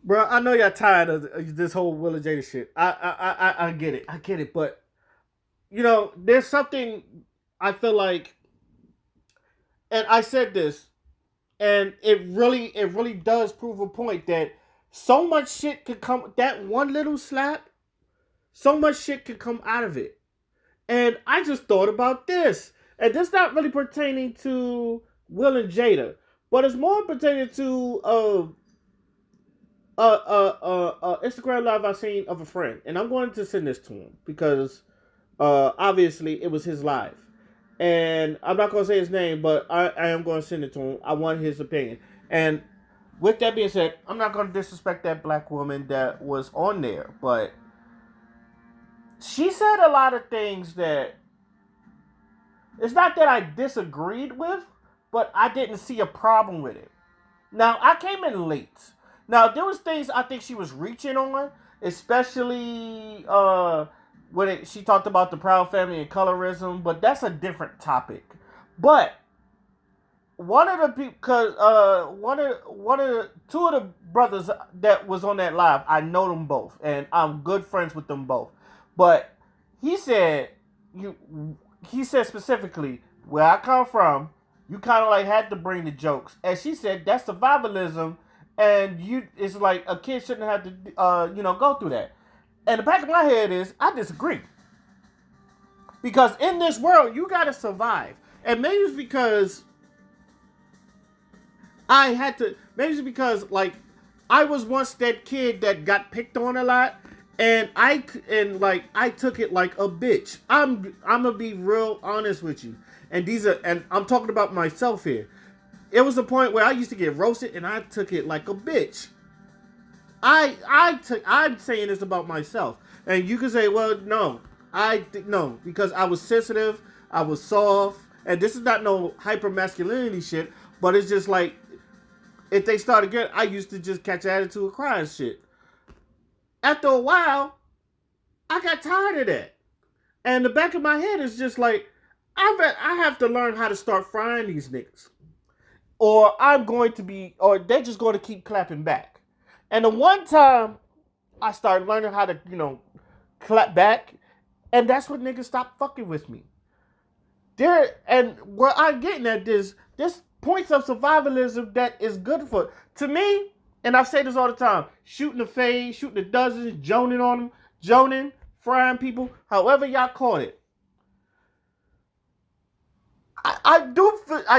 Bro, I know y'all tired of this whole Will and Jada shit. I get it. But there's something I feel like, and I said this, and it really does prove a point that so much shit could come. That one little slap, so much shit could come out of it. And I just thought about this, and this not really pertaining to Will and Jada, but it's more pertaining to Instagram live I seen of a friend, and I'm going to send this to him because obviously it was his live, and I'm not going to say his name, but I am going to send it to him. I want his opinion, and with that being said, I'm not going to disrespect that black woman that was on there, but she said a lot of things that it's not that I disagreed with, but I didn't see a problem with it. Now I came in late. Now there was things I think she was reaching on, especially she talked about the Proud Family and colorism, but that's a different topic. But one of the people, cause one of the two of the brothers that was on that live, I know them both, and I'm good friends with them both. But he said you, he said specifically where I come from, you kind of like had to bring the jokes, and she said that's survivalism, and it's like a kid shouldn't have to go through that. And the back of my head is I disagree because in this world you gotta survive, and maybe it's because I had to. Maybe it's because like I was once that kid that got picked on a lot, and I took it like a bitch. I'm gonna be real honest with you, and I'm talking about myself here. It was a point where I used to get roasted, and I took it like a bitch. I'm saying this about myself, and you can say, well, no, no, because I was sensitive, I was soft, and this is not no hyper masculinity shit, but it's just like if they start again, I used to just catch attitude and cry and shit. After a while, I got tired of that. And the back of my head is just like, I have to learn how to start frying these niggas. Or they're just going to keep clapping back. And the one time I started learning how to, clap back, and that's when niggas stopped fucking with me. And where I'm getting at this points of survivalism that is good for to me, and I say this all the time: shooting the fade, shooting the dozens, joning on them, joning, frying people, however y'all call it. I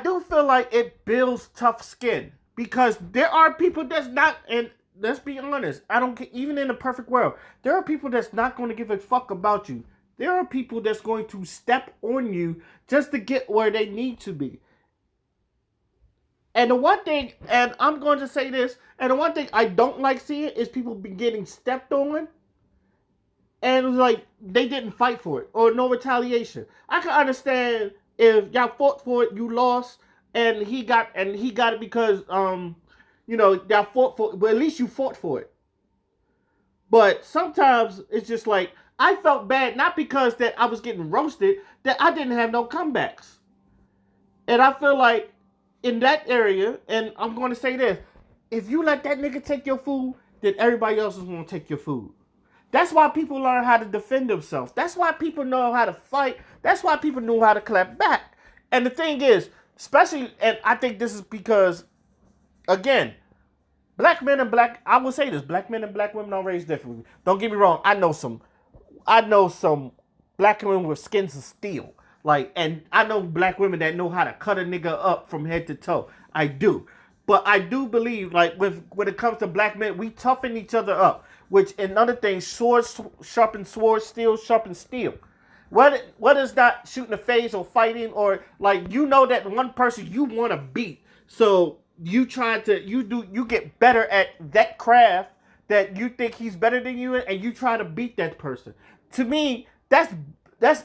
do feel like it builds tough skin because there are people that's not, and let's be honest, I don't even in the perfect world, there are people that's not going to give a fuck about you. There are people that's going to step on you just to get where they need to be. And the one thing, and I'm going to say this, and the one thing I don't like seeing is people be getting stepped on, and like they didn't fight for it or no retaliation. I can understand if y'all fought for it, you lost, and he got it because y'all fought for it, but at least you fought for it. But sometimes it's just like I felt bad not because that I was getting roasted, that I didn't have no comebacks. And I feel like in that area, and I'm going to say this: if you let that nigga take your food, then everybody else is going to take your food. That's why people learn how to defend themselves. That's why people know how to fight. That's why people know how to clap back. And the thing is, especially, and I think this is because, again, I will say this: black men and black women are raised differently. Don't get me wrong. I know some black women with skins of steel. Like, and I know black women that know how to cut a nigga up from head to toe. I do. But I do believe, like, when it comes to black men, we toughen each other up. Which, in other things, swords sharpen swords, steel sharpen steel. What is not shooting a face or fighting or, like, that one person you want to beat. So you get better at that craft that you think he's better than you in, and you try to beat that person. To me, that's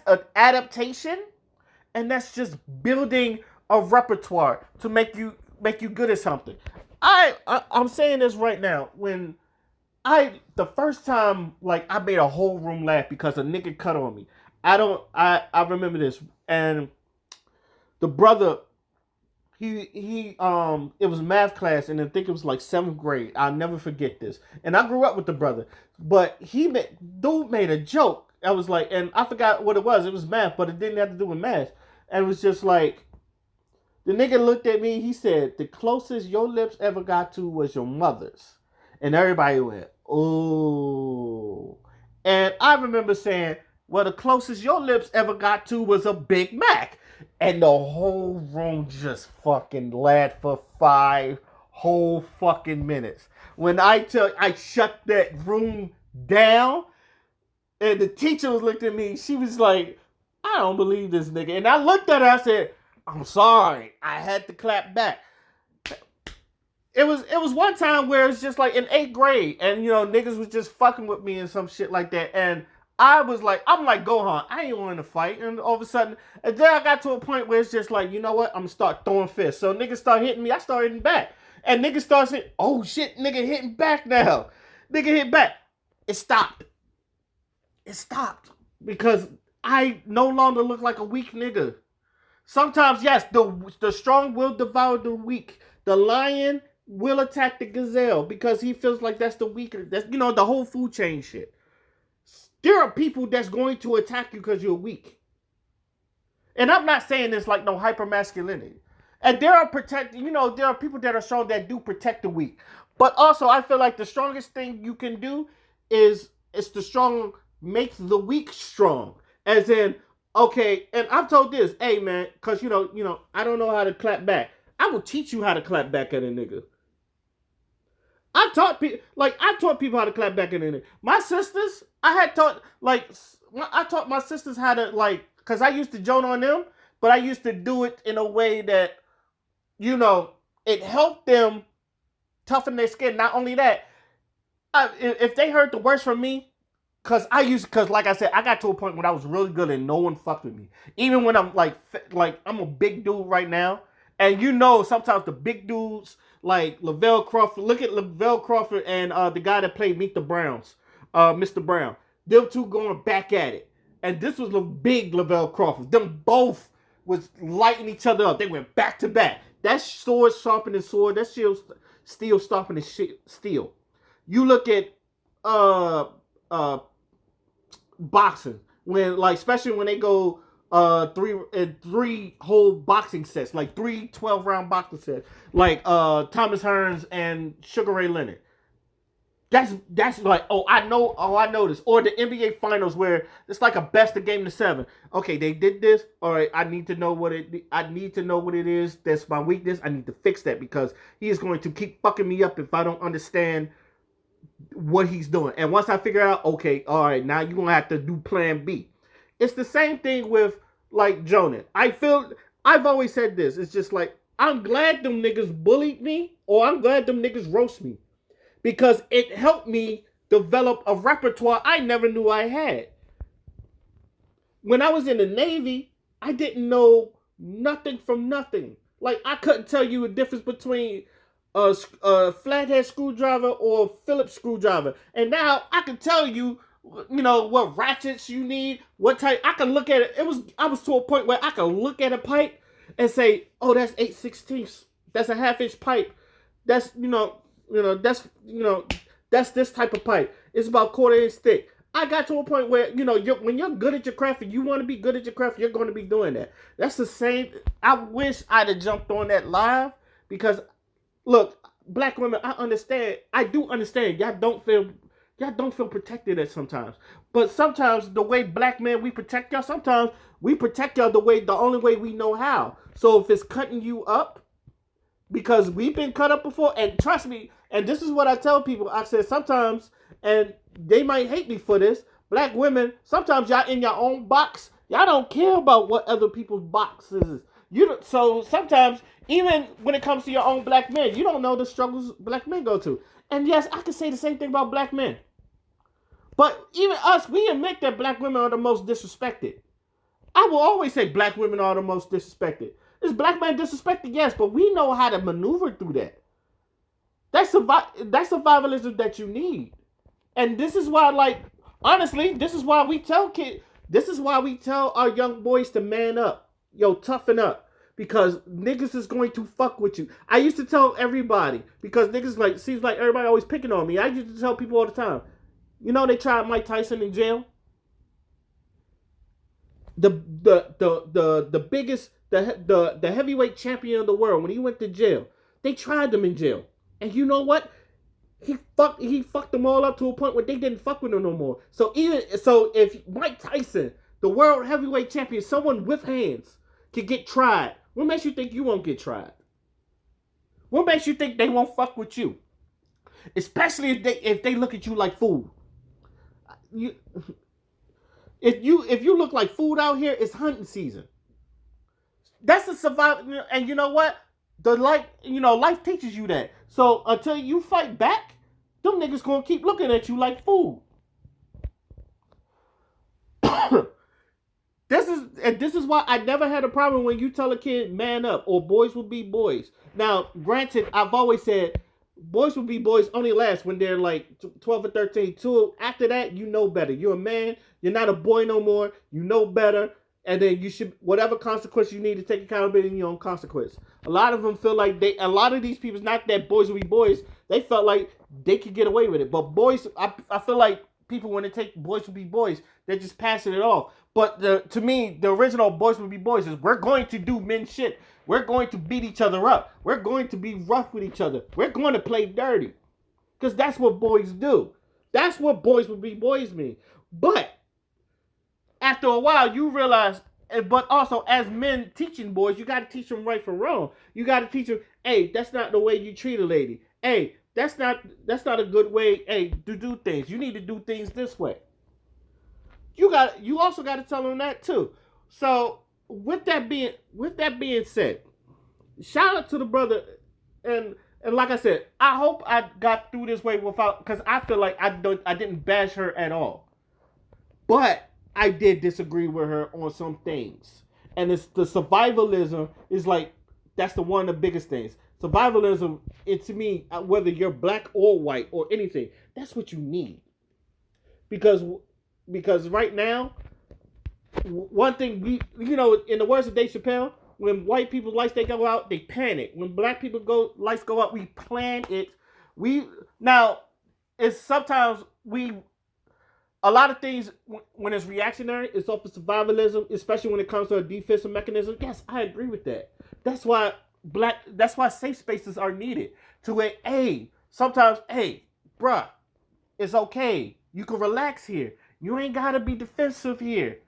an adaptation, and that's just building a repertoire to make you good at something. I'm saying this right now. When the first time, like, I made a whole room laugh because a nigga cut on me. I remember this, and the brother, it was math class, and I think it was like 7th grade. I'll never forget this. And I grew up with the brother, but dude made a joke. I was like, and I forgot what it was. It was math, but it didn't have to do with math. And it was just like, the nigga looked at me. He said, "The closest your lips ever got to was your mother's," and everybody went, "Oh." And I remember saying, "Well, the closest your lips ever got to was a Big Mac," and the whole room just fucking laughed for 5 whole fucking minutes. When I shut that room down, and the teacher was looking at me, she was like, "I don't believe this nigga." And I looked at her, I said, "I'm sorry." I had to clap back. It was one time where it's just like in 8th grade, and niggas was just fucking with me and some shit like that, and I'm like Gohan, I ain't want to fight, and all of a sudden, and then I got to a point where it's just like, you know what, I'm gonna start throwing fists. So niggas start hitting me, I start hitting back, and niggas start saying, "Oh shit, nigga hitting back now." Nigga hit back. It stopped. It stopped because I no longer look like a weak nigga. Sometimes, yes, the strong will devour the weak. The lion will attack the gazelle because he feels like that's the weaker. That's the whole food chain shit. There are people that's going to attack you because you're weak. And I'm not saying this like no hyper masculinity. And there are people that are strong that do protect the weak. But also, I feel like the strongest thing you can do is the strong makes the weak strong. As in, okay, and I've told this, hey man, because I don't know how to clap back. I will teach you how to clap back at a nigga. I taught people how to clap back at a nigga. My sisters, I taught my sisters how to because I used to joan on them, but I used to do it in a way that, it helped them toughen their skin. Not only that, if they heard the worst from me, because like I said, I got to a point when I was really good and no one fucked with me. Even when I'm like I'm a big dude right now. And sometimes the big dudes like Lavelle Crawford, look at Lavelle Crawford and the guy that played Meet the Browns, Mr. Brown. Them two going back at it. And this was the big Lavelle Crawford. Them both was lighting each other up. They went back to back. That sword sharpening sword, that steel sharpening steel. You look at boxing especially when they go three whole boxing sets, like 3 12-round boxing sets, like Thomas Hearns and Sugar Ray Leonard. That's like, I know this. Or the NBA finals where it's like a best of game to 7. Okay, they did this. All right, I need to know what it is. That's my weakness. I need to fix that because he is going to keep fucking me up if I don't understand what he's doing. And once I figure out, okay, all right, now you're gonna have to do plan B. It's the same thing with like Jonan. I've always said this. It's just like, I'm glad them niggas bullied me, or I'm glad them niggas roast me, because it helped me develop a repertoire I never knew I had. When I was in the Navy, I didn't know nothing from nothing. Like, I couldn't tell you a difference between a flathead screwdriver or a Phillips screwdriver. And now I can tell you, what ratchets you need, what type. I can look at it. I was to a point where I can look at a pipe and say, "Oh, that's 8/16. That's a half-inch pipe. That's that's this type of pipe. It's about 1/4 inch thick." I got to a point where when you're good at your craft and you want to be good at your craft, you're going to be doing that. That's the same. I wish I'd have jumped on that live because, look, black women, I understand. I do understand. Y'all don't feel protected at sometimes. But sometimes the way black men, we protect y'all, sometimes we protect y'all the only way we know how. So if it's cutting you up, because we've been cut up before, and trust me, and this is what I tell people, I said sometimes, and they might hate me for this, black women, sometimes y'all in your own box, y'all don't care about what other people's boxes is. So sometimes, even when it comes to your own black men, you don't know the struggles black men go to. And yes, I can say the same thing about black men. But even us, we admit that black women are the most disrespected. I will always say black women are the most disrespected. Is black men disrespected? Yes, but we know how to maneuver through that. That's survivalism that you need. And this is why, honestly, this is why we tell our young boys to man up. Yo, toughen up. because niggas is going to fuck with you. I used to tell everybody because niggas like seems like everybody always picking on me. I used to tell people all the time. You know they tried Mike Tyson in jail. The biggest the heavyweight champion of the world when he went to jail. They tried him in jail, and you know what? He fucked them all up to a point where they didn't fuck with him no more. So if Mike Tyson, the world heavyweight champion, someone with hands, can get tried, what makes you think you won't get tried? What makes you think they won't fuck with you? Especially if they look at you like food. You if you look like food out here, it's hunting season. That's a survival, and you know what? Life teaches you that. So until you fight back, them niggas gonna keep looking at you like food. This is why I never had a problem when you tell a kid man up or boys will be boys. Now, granted, I've always said boys will be boys only last when they're like 12 or 13. So after that, you know better. You're a man. You're not a boy no more. You know better. And then you should, whatever consequence you need to take accountability in your own consequence. A lot of them feel like a lot of these people, not that boys will be boys, they felt like they could get away with it. But boys, I feel like people, when they take boys will be boys, they're just passing it off. But to me, the original boys will be boys is we're going to do men shit. We're going to beat each other up. We're going to be rough with each other. We're going to play dirty. Because that's what boys do. That's what boys will be boys mean. But after a while, you realize, but also as men teaching boys, you got to teach them right from wrong. You got to teach them, hey, that's not the way you treat a lady. Hey, that's not a good way, hey, to do things. You need to do things this way. You also got to tell them that too. So with that being said, shout out to the brother, and like I said, I hope I got through this way without, because I feel like I didn't bash her at all, but I did disagree with her on some things, and it's the survivalism is like that's the one of the biggest things. Survivalism, to me, whether you're black or white or anything, that's what you need, because right now, one thing in the words of Dave Chappelle, when white people lights they go out, they panic. When black people lights go out, we plan it. It's sometimes a lot of things when it's reactionary, it's off of survivalism, especially when it comes to a defensive mechanism. Yes, I agree with that. That's why safe spaces are needed. To where, sometimes, bruh, it's okay. You can relax here. You ain't gotta be defensive here.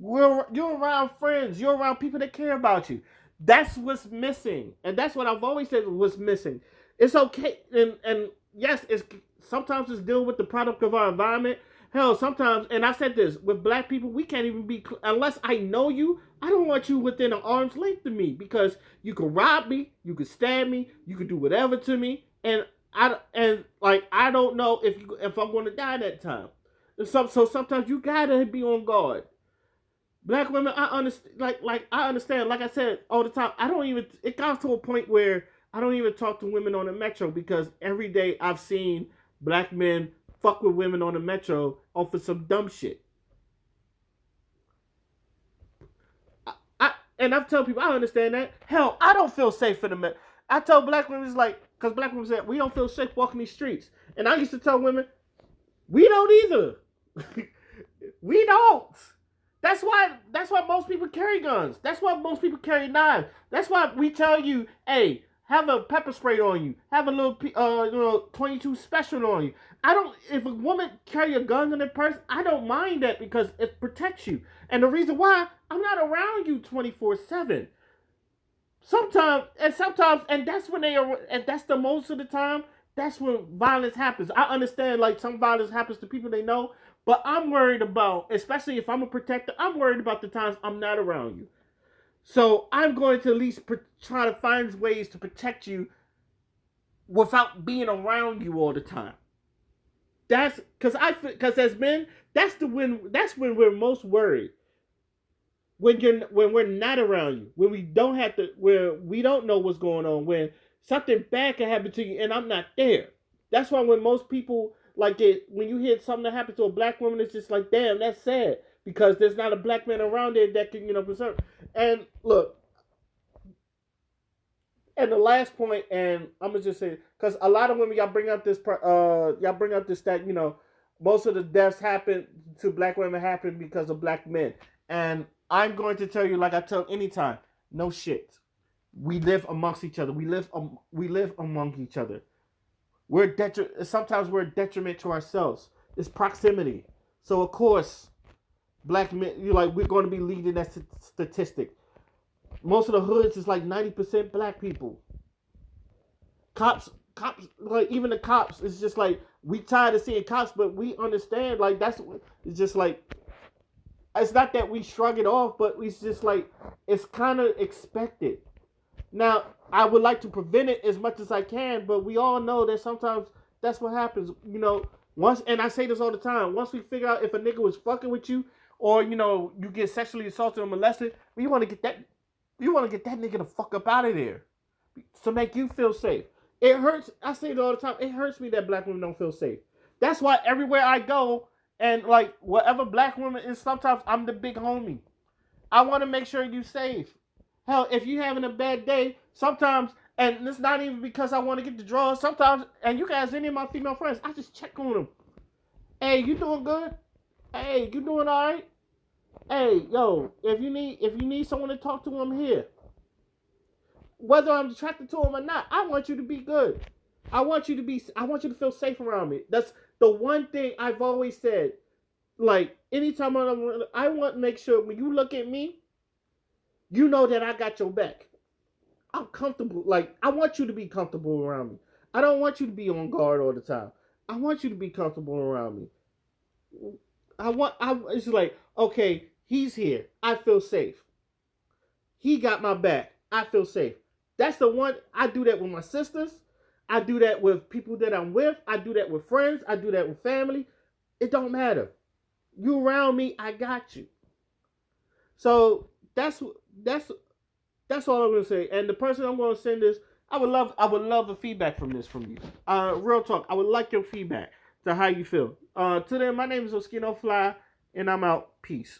You're around friends. You're around people that care about you. That's what's missing, and that's what I've always said was missing. It's okay, and yes, sometimes it's dealing with the product of our environment. Hell, sometimes, and I've said this with black people, we can't even be unless I know you. I don't want you within an arm's length of me because you can rob me, you can stab me, you can do whatever to me, and I don't know if I'm going to die that time. So sometimes you gotta be on guard. Black women, I understand. I understand. Like I said all the time, It got to a point where I don't even talk to women on the metro because every day I've seen black men fuck with women on the metro off of some dumb shit. And I've told people I understand that. Hell, I don't feel safe in the metro. I tell black women it's like because black women said we don't feel safe walking these streets, and I used to tell women we don't either. We don't. That's why most people carry guns. That's why most people carry knives. That's why we tell you, hey, have a pepper spray on you. Have a little 22 special on you. If a woman carry a gun in her purse, I don't mind that because it protects you. And the reason why, I'm not around you 24/7. Sometimes, and that's when and that's the most of the time, that's when violence happens. I understand, like, some violence happens to people they know, but I'm worried about, especially if I'm a protector, I'm worried about the times I'm not around you. So I'm going to at least try to find ways to protect you without being around you all the time. That's because as men, that's when we're most worried. When we're not around you, when we don't know what's going on, when something bad can happen to you and I'm not there. That's why when most people when you hear something that happened to a black woman, it's just like, damn, that's sad because there's not a black man around there that can preserve. And look, And the last point, and I'm gonna just say, because a lot of women, y'all bring up this that most of the deaths happen to black women happen because of black men, and I'm going to tell you, like I tell anytime, no shit. We live amongst each other. We live among each other. Sometimes we're a detriment to ourselves. It's proximity. So of course, black men, we're going to be leading that statistic. Most of the hoods is like 90% black people. Cops, like even the cops, it's just like we tired of seeing cops, but we understand like it's just like it's not that we shrug it off, but it's just like it's kind of expected. Now, I would like to prevent it as much as I can, but we all know that sometimes that's what happens. Once, and I say this all the time, once we figure out if a nigga was fucking with you, or you get sexually assaulted or molested, we want to get that nigga the fuck up out of there to make you feel safe. It hurts. I say it all the time. It hurts me that black women don't feel safe. That's why everywhere I go, and like whatever black woman is, sometimes I'm the big homie. I want to make sure you safe. Hell, if you having a bad day, sometimes, and it's not even because I want to get the draws. Sometimes, and you guys, any of my female friends, I just check on them. Hey, you doing good? Hey, you doing all right? Hey, yo, if you need someone to talk to, I'm here. Whether I'm attracted to them or not, I want you to be good. I want you to feel safe around me. That's the one thing I've always said. Like anytime I want to make sure when you look at me, you know that I got your back. I'm comfortable. Like, I want you to be comfortable around me. I don't want you to be on guard all the time. I want you to be comfortable around me. It's like, okay, he's here. I feel safe. He got my back. I feel safe. That's the one. I do that with my sisters. I do that with people that I'm with. I do that with friends. I do that with family. It don't matter. You around me, I got you. So that's all I'm gonna say. And the person I'm gonna send this, I would love the feedback from you. Real talk. I would like your feedback to how you feel. To them, my name is Oskino Fly, and I'm out. Peace.